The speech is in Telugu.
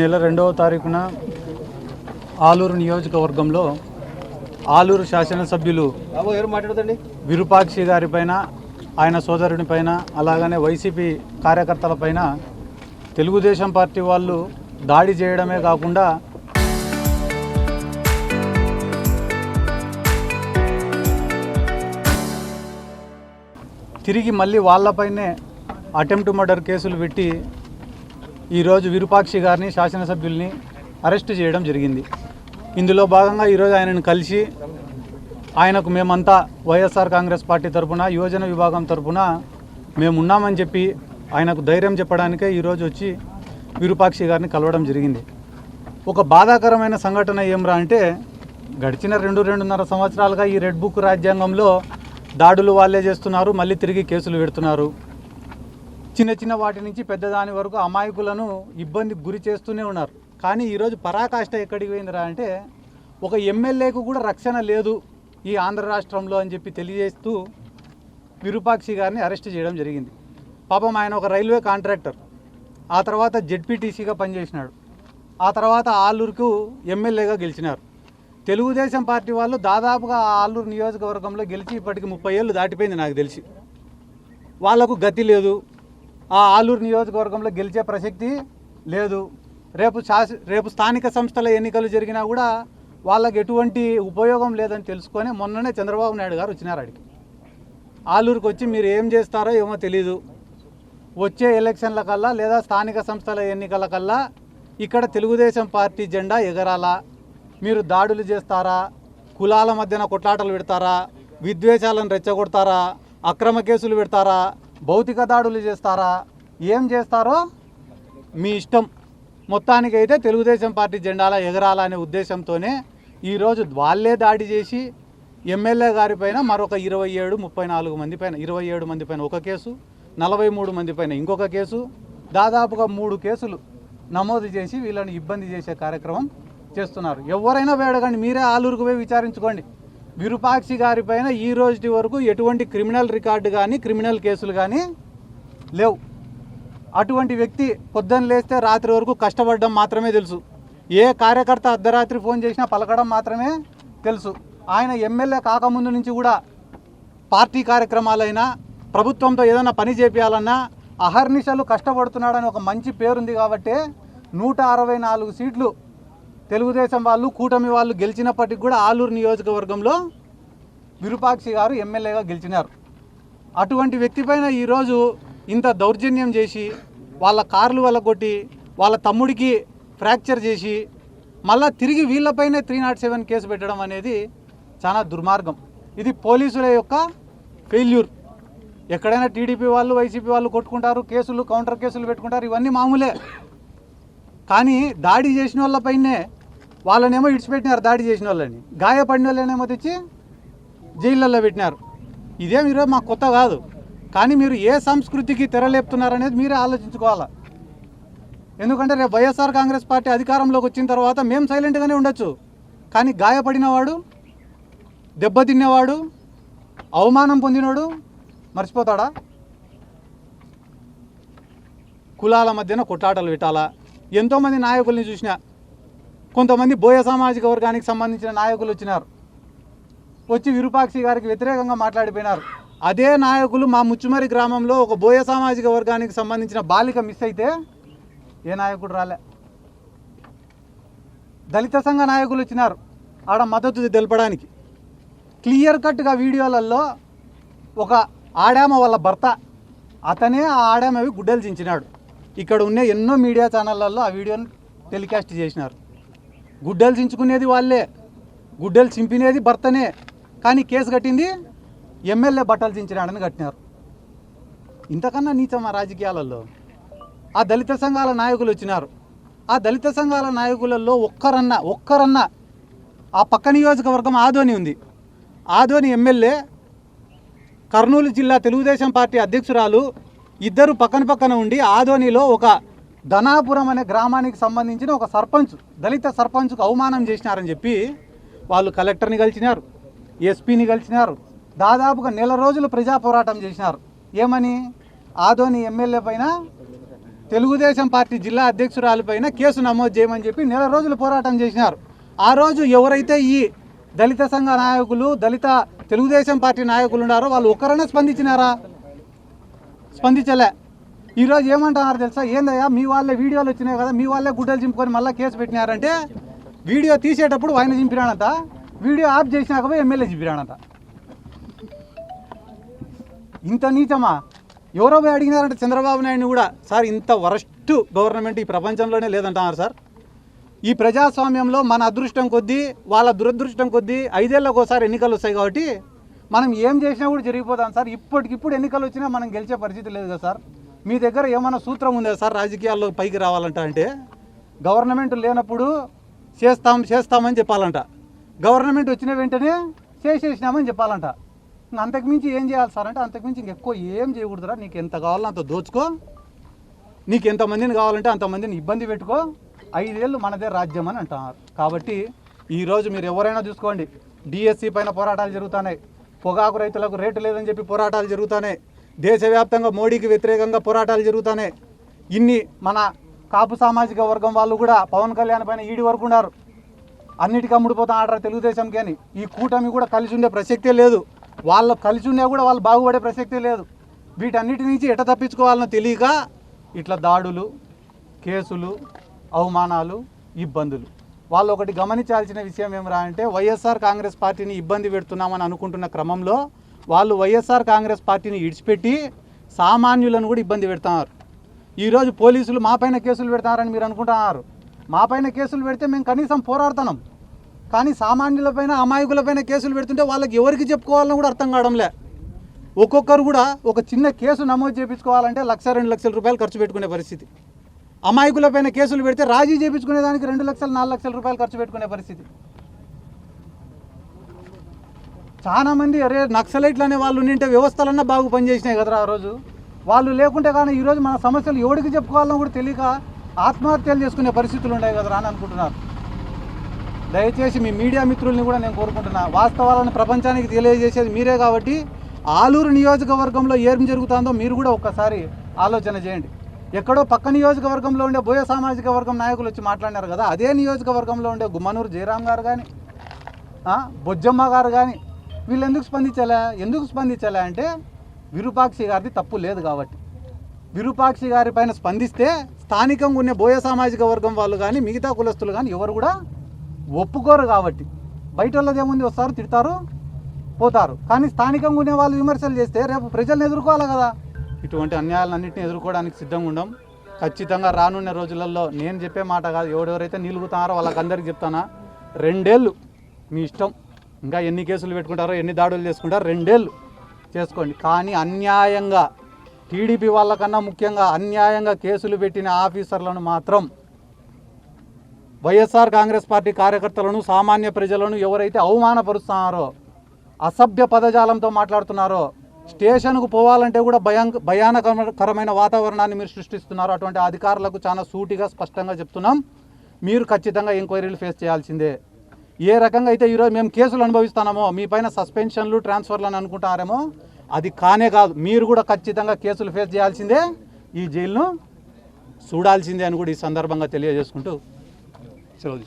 నెల 2వ తారీఖున ఆలూరు నియోజకవర్గంలో ఆలూరు శాసనసభ్యులు విరూపాక్షి గారిపైన, ఆయన సోదరునిపైన, అలాగనే వైసీపీ కార్యకర్తలపైన తెలుగుదేశం పార్టీ వాళ్ళు దాడి చేయడమే కాకుండా తిరిగి మళ్ళీ వాళ్ళపైనే అటెంప్ట్ మర్డర్ కేసులు పెట్టి ఈరోజు విరూపాక్షి గారిని, శాసనసభ్యుల్ని అరెస్ట్ చేయడం జరిగింది. ఇందులో భాగంగా ఈరోజు ఆయనను కలిసి ఆయనకు మేమంతా వైఎస్ఆర్ కాంగ్రెస్ పార్టీ తరఫున, యువజన విభాగం తరఫున మేమున్నామని చెప్పి ఆయనకు ధైర్యం చెప్పడానికే ఈరోజు వచ్చి విరూపాక్షి గారిని కలవడం జరిగింది. ఒక బాధాకరమైన సంఘటన ఏమ్రా అంటే, గడిచిన 2-2.5 సంవత్సరాలుగా ఈ రెడ్ బుక్ రాజ్యాంగంలో దాడులు వాళ్ళే చేస్తున్నారు, మళ్ళీ తిరిగి కేసులు పెడుతున్నారు. చిన్న చిన్న వాటి నుంచి పెద్దదాని వరకు అమాయకులను ఇబ్బందికి గురి చేస్తూనే ఉన్నారు. కానీ ఈరోజు పరాకాష్ట ఎక్కడికి పోయిందిరా అంటే, ఒక ఎమ్మెల్యేకు కూడా రక్షణ లేదు ఈ ఆంధ్ర రాష్ట్రంలో అని చెప్పి తెలియజేస్తూ విరూపాక్షి గారిని అరెస్ట్ చేయడం జరిగింది. పాపం ఆయన ఒక రైల్వే కాంట్రాక్టర్, ఆ తర్వాత జెడ్పీటీసీగా పనిచేసినాడు, ఆ తర్వాత ఆలూరుకు ఎమ్మెల్యేగా గెలిచినారు. తెలుగుదేశం పార్టీ వాళ్ళు దాదాపుగా ఆలూరు నియోజకవర్గంలో గెలిచి ఇప్పటికి 30 ఏళ్ళు దాటిపోయింది నాకు తెలిసి. వాళ్లకు గతి లేదు, ఆ ఆలూరు నియోజకవర్గంలో గెలిచే ప్రసక్తి లేదు. రేపు స్థానిక సంస్థల ఎన్నికలు జరిగినా కూడా వాళ్ళకి ఎటువంటి ఉపయోగం లేదని తెలుసుకొని మొన్ననే చంద్రబాబు నాయుడు గారు వచ్చినారు అడిగి. ఆలూరుకు వచ్చి మీరు ఏం చేస్తారో ఏమో తెలీదు, వచ్చే ఎలక్షన్ల కల్లా లేదా స్థానిక సంస్థల ఎన్నికల కల్లా ఇక్కడ తెలుగుదేశం పార్టీ జెండా ఎగరాలా, మీరు దాడులు చేస్తారా, కులాల మధ్యన కొట్లాటలు పెడతారా, విద్వేషాలను రెచ్చగొడతారా, అక్రమ కేసులు పెడతారా, భౌతిక దాడులు చేస్తారా, ఏం చేస్తారో మీ ఇష్టం, మొత్తానికైతే తెలుగుదేశం పార్టీ జెండాల ఎగరాలా అనే ఉద్దేశంతోనే ఈరోజు వాళ్ళే దాడి చేసి ఎమ్మెల్యే గారిపైన మరొక 27-34 మంది పైన, 27 మంది పైన ఒక కేసు, 43 మంది పైన ఇంకొక కేసు, దాదాపుగా 3 కేసులు నమోదు చేసి వీళ్ళని ఇబ్బంది చేసే కార్యక్రమం చేస్తున్నారు. ఎవరైనా వేడగండి, మీరే ఆలూరుకు పోయి విచారించుకోండి. విరూపాక్షి గారిపైన ఈ రోజు వరకు ఎటువంటి క్రిమినల్ రికార్డు కానీ, క్రిమినల్ కేసులు కానీ లేవు. అటువంటి వ్యక్తి పొద్దున్న లేస్తే రాత్రి వరకు కష్టపడడం మాత్రమే తెలుసు. ఏ కార్యకర్త అర్ధరాత్రి ఫోన్ చేసినా పలకడం మాత్రమే తెలుసు. ఆయన ఎమ్మెల్యే కాకముందు నుంచి కూడా పార్టీ కార్యక్రమాలైనా, ప్రభుత్వంతో ఏదైనా పని చేపించాలన్నా అహర్నిశలు కష్టపడుతున్నాడని ఒక మంచి పేరుంది. కాబట్టి 164 సీట్లు తెలుగుదేశం వాళ్ళు, కూటమి వాళ్ళు గెలిచినప్పటికి కూడా ఆలూరు నియోజకవర్గంలో విరూపాక్షి గారు ఎమ్మెల్యేగా గెలిచినారు. అటువంటి వ్యక్తిపైన ఈరోజు ఇంత దౌర్జన్యం చేసి, వాళ్ళ కార్లు వెళ్ళగొట్టి, వాళ్ళ తమ్ముడికి ఫ్రాక్చర్ చేసి, మళ్ళా తిరిగి వీళ్ళపైనే 307 కేసు పెట్టడం అనేది చాలా దుర్మార్గం. ఇది పోలీసుల యొక్క ఫెయిల్యూర్. ఎక్కడైనా టీడీపీ వాళ్ళు, వైసీపీ వాళ్ళు కొట్టుకుంటారు, కేసులు, కౌంటర్ కేసులు పెట్టుకుంటారు, ఇవన్నీ మామూలే. కానీ దాడి చేసిన వాళ్ళపైనే వాళ్ళనేమో ఇడిచిపెట్టినారు, దాడి చేసిన వాళ్ళని, గాయపడిన వాళ్ళనేమో తెచ్చి జైళ్ళల్లో పెట్టినారు. ఇదేం ఈరోజు మాకు కొత్త కాదు. కానీ మీరు ఏ సంస్కృతికి తెరలేపుతున్నారనేది మీరే ఆలోచించుకోవాలి. ఎందుకంటే రేపు వైఎస్ఆర్ కాంగ్రెస్ పార్టీ అధికారంలోకి వచ్చిన తర్వాత మేము సైలెంట్గానే ఉండొచ్చు, కానీ గాయపడినవాడు, దెబ్బతిన్నవాడు, అవమానం పొందినవాడు మర్చిపోతాడా? కులాల మధ్యన కొట్లాటలు పెట్టాలా? ఎంతోమంది నాయకుల్ని చూసినా, కొంతమంది బోయ సామాజిక వర్గానికి సంబంధించిన నాయకులు వచ్చినారు, వచ్చి విరూపాక్షి గారికి వ్యతిరేకంగా మాట్లాడిపోయినారు. అదే నాయకులు మా ముచ్చుమరి గ్రామంలో ఒక బోయ సామాజిక వర్గానికి సంబంధించిన బాలిక మిస్ అయితే ఏ నాయకుడు రాలే. దళిత సంఘ నాయకులు వచ్చినారు ఆడ మద్దతు తెలపడానికి. క్లియర్ కట్గా వీడియోలలో ఒక ఆడామ వాళ్ళ భర్త, అతనే ఆ ఆడామవి గుడ్డలు చించినాడు. ఇక్కడ ఉన్న ఎన్నో మీడియా ఛానళ్ళల్లో ఆ వీడియోని టెలికాస్ట్ చేసినారు. గుడ్డలు చించుకునేది వాళ్ళే, గుడ్డలు చింపినేది భర్తనే, కానీ కేసు కట్టింది ఎమ్మెల్యే బట్టలు చించినాడని కట్టినారు. ఇంతకన్నా నీచమా రాజకీయాలలో? ఆ దళిత సంఘాల నాయకులు వచ్చినారు. ఆ దళిత సంఘాల నాయకులలో ఒక్కరన్నా ఆ పక్క నియోజకవర్గం ఆదోని ఉంది, ఆదోని ఎమ్మెల్యే, కర్నూలు జిల్లా తెలుగుదేశం పార్టీ అధ్యక్షురాలు, ఇద్దరు పక్కన ఉండి ఆదోనిలో ఒక ధనాపురం అనే గ్రామానికి సంబంధించిన ఒక సర్పంచ్, దళిత సర్పంచ్కు అవమానం చేసినారని చెప్పి వాళ్ళు కలెక్టర్ని కలిసినారు, ఎస్పీని కలిసినారు, దాదాపుగా 1 నెల రోజులు ప్రజా పోరాటం చేసినారు. ఏమని? ఆదోని ఎమ్మెల్యే పైన తెలుగుదేశం పార్టీ జిల్లా అధ్యక్షురాలిపైన కేసు నమోదు చేయమని చెప్పి నెల రోజులు పోరాటం చేసినారు. ఆ రోజు ఎవరైతే ఈ దళిత సంఘ నాయకులు, దళిత తెలుగుదేశం పార్టీ నాయకులు ఉన్నారో వాళ్ళు ఒక్కరైనా స్పందించినారా? స్పందించలే. ఈరోజు ఏమంటున్నారు తెలుసా? ఏందయ్యా మీ వాళ్ళే వీడియోలు వచ్చినాయి కదా, మీ వాళ్ళే గుడ్డలు చింపుకొని మళ్ళీ కేసు పెట్టినారంటే వీడియో తీసేటప్పుడు ఆయన చింపినాడంట, వీడియో ఆఫ్ చేసినాక పోయి ఎమ్మెల్యే చింపినాడంట. ఇంత నీచమా? ఎవరో పోయి అడిగినారంటే చంద్రబాబు నాయుడిని కూడా, సార్ ఇంత వరస్ట్ గవర్నమెంట్ ఈ ప్రపంచంలోనే లేదంటున్నారు సార్. ఈ ప్రజాస్వామ్యంలో మన అదృష్టం కొద్దీ వాళ్ళ దురదృష్టం కొద్దీ 5 ఏళ్ళకు ఒకసారి ఎన్నికలు వస్తాయి కాబట్టి మనం ఏం చేసినా కూడా జరిగిపోతాం సార్. ఇప్పటికిప్పుడు ఎన్నికలు వచ్చినా మనం గెలిచే పరిస్థితి లేదు కదా సార్. మీ దగ్గర ఏమైనా సూత్రం ఉందా సార్ రాజకీయాల్లో పైకి రావాలంట? అంటే గవర్నమెంట్ లేనప్పుడు చేస్తామని చెప్పాలంట, గవర్నమెంట్ వచ్చిన వెంటనే చేసేసినామని చెప్పాలంట. అంతకుమించి ఏం చేయాలి సార్ అంటే అంతకుమించి ఇంకెక్కువ ఏం చేయకూడదురా. నీకు ఎంత కావాలో అంత దోచుకో, నీకు ఎంతమందిని కావాలంటే అంతమందిని ఇబ్బంది పెట్టుకో, 5 ఏళ్ళు మనదే రాజ్యం అని అంటున్నారు. కాబట్టి ఈరోజు మీరు ఎవరైనా చూసుకోండి, డిఎస్సి పైన పోరాటాలు జరుగుతున్నాయి, పొగాకు రైతులకు రేటు లేదని చెప్పి పోరాటాలు జరుగుతున్నాయి, దేశవ్యాప్తంగా మోడీకి వ్యతిరేకంగా పోరాటాలు జరుగుతున్నాయి. ఇన్ని మన కాపు సామాజిక వర్గం వాళ్ళు కూడా పవన్ కళ్యాణ్ పైన ఈడి వరకు ఉన్నారు. అన్నిటికీ అమ్ముడిపోతాం ఆర్డర్ తెలుగుదేశంకి అని. ఈ కూటమి కూడా కలిసి ఉండే ప్రసక్తే లేదు. వాళ్ళు కలిసి ఉన్నా కూడా వాళ్ళు బాగుపడే ప్రసక్తే లేదు. వీటన్నిటి నుంచి ఎట తప్పించుకోవాలనో తెలియక ఇట్లా దాడులు, కేసులు, అవమానాలు, ఇబ్బందులు. వాళ్ళు ఒకటి గమనించాల్సిన విషయం ఏమరా అంటే వైఎస్ఆర్ కాంగ్రెస్ పార్టీని ఇబ్బంది పెడుతున్నామని అనుకుంటున్న క్రమంలో వాళ్ళు వైఎస్ఆర్ కాంగ్రెస్ పార్టీని ఇడిచిపెట్టి సామాన్యులను కూడా ఇబ్బంది పెడుతున్నారు. ఈరోజు పోలీసులు మా పైన కేసులు పెడతారని మీరు అనుకుంటున్నారు. మా పైన కేసులు పెడితే మేము కనీసం పోరాడుతున్నాం, కానీ సామాన్యులపైన అమాయకులపైన కేసులు పెడుతుంటే వాళ్ళకి ఎవరికి చెప్పుకోవాలని కూడా అర్థం కావడంలే. ఒక్కొక్కరు కూడా ఒక చిన్న కేసు నమోదు చేయించుకోవాలంటే 1-2 లక్షల రూపాయలు ఖర్చు పెట్టుకునే పరిస్థితి. అమాయకులపైన కేసులు పెడితే రాజీ చేయించుకునే దానికి 2 లక్షలు 4 లక్షల రూపాయలు ఖర్చు పెట్టుకునే పరిస్థితి. చాలామంది అరే నక్సలైట్లు అనే వాళ్ళు ఉండింటే వ్యవస్థలన్నా బాగా పనిచేసినాయి కదరా ఆ రోజు. వాళ్ళు లేకుంటే కానీ ఈరోజు మన సమస్యలు ఎవరికి చెప్పుకోవాలని కూడా తెలియక ఆత్మహత్యలు చేసుకునే పరిస్థితులు ఉన్నాయి కదరా అని అనుకుంటున్నారు. దయచేసి మీ మీడియా మిత్రుల్ని కూడా నేను కోరుకుంటున్నా, వాస్తవాలను ప్రపంచానికి తెలియజేసేది మీరే కాబట్టి ఆలూరు నియోజకవర్గంలో ఏం జరుగుతుందో మీరు కూడా ఒక్కసారి ఆలోచన చేయండి. ఎక్కడో పక్క నియోజకవర్గంలో ఉండే బోయ సామాజిక వర్గం నాయకులు వచ్చి మాట్లాడినారు కదా, అదే నియోజకవర్గంలో ఉండే గుమ్మనూరు జయరాం గారు కానీ బొజ్జమ్మ గారు కానీ వీళ్ళు ఎందుకు స్పందించలే అంటే విరూపాక్షి గారిది తప్పు లేదు కాబట్టి. విరూపాక్షి గారి పైన స్పందిస్తే స్థానికంగా ఉన్న బోయ సామాజిక వర్గం వాళ్ళు కానీ మిగతా కులస్తులు కానీ ఎవరు కూడా ఒప్పుకోరు కాబట్టి. బయట వాళ్ళది ఏముంది, వస్తారు తిడతారు పోతారు, కానీ స్థానికంగా ఉండే వాళ్ళు విమర్శలు చేస్తే రేపు ప్రజలను ఎదుర్కోవాలి కదా. ఇటువంటి అన్యాయాలన్నింటినీ ఎదుర్కోవడానికి సిద్ధంగా ఉండం. ఖచ్చితంగా రానున్న రోజులలో నేను చెప్పే మాట కాదు, ఎవరెవరైతే నిలుగుతున్నారో వాళ్ళకందరికీ చెప్తానా, 2 ఏళ్ళు మీ ఇష్టం, ఇంకా ఎన్ని కేసులు పెట్టుకుంటారో ఎన్ని దాడులు చేసుకుంటారో 2 ఏళ్ళు చేసుకోండి. కానీ అన్యాయంగా టీడీపీ వాళ్ళకన్నా ముఖ్యంగా అన్యాయంగా కేసులు పెట్టిన ఆఫీసర్లను మాత్రం, వైఎస్ఆర్ కాంగ్రెస్ పార్టీ కార్యకర్తలను సామాన్య ప్రజలను ఎవరైతే అవమానపరుస్తున్నారో, అసభ్య పదజాలంతో మాట్లాడుతున్నారో, స్టేషన్కు పోవాలంటే కూడా భయానకరమైన వాతావరణాన్ని మీరు సృష్టిస్తున్నారు. అటువంటి అధికారులకు చాలా సూటిగా స్పష్టంగా చెప్తున్నాం, మీరు ఖచ్చితంగా ఎంక్వైరీలు ఫేస్ చేయాల్సిందే. ఏ రకంగా అయితే ఈరోజు మేము కేసులు అనుభవిస్తున్నామో మీ పైన సస్పెన్షన్లు ట్రాన్స్ఫర్లు అని అనుకుంటారేమో, అది కానే కాదు. మీరు కూడా ఖచ్చితంగా కేసులు ఫేస్ చేయాల్సిందే, ఈ జైలును చూడాల్సిందే అని కూడా ఈ సందర్భంగా తెలియజేసుకుంటూ సెలవు.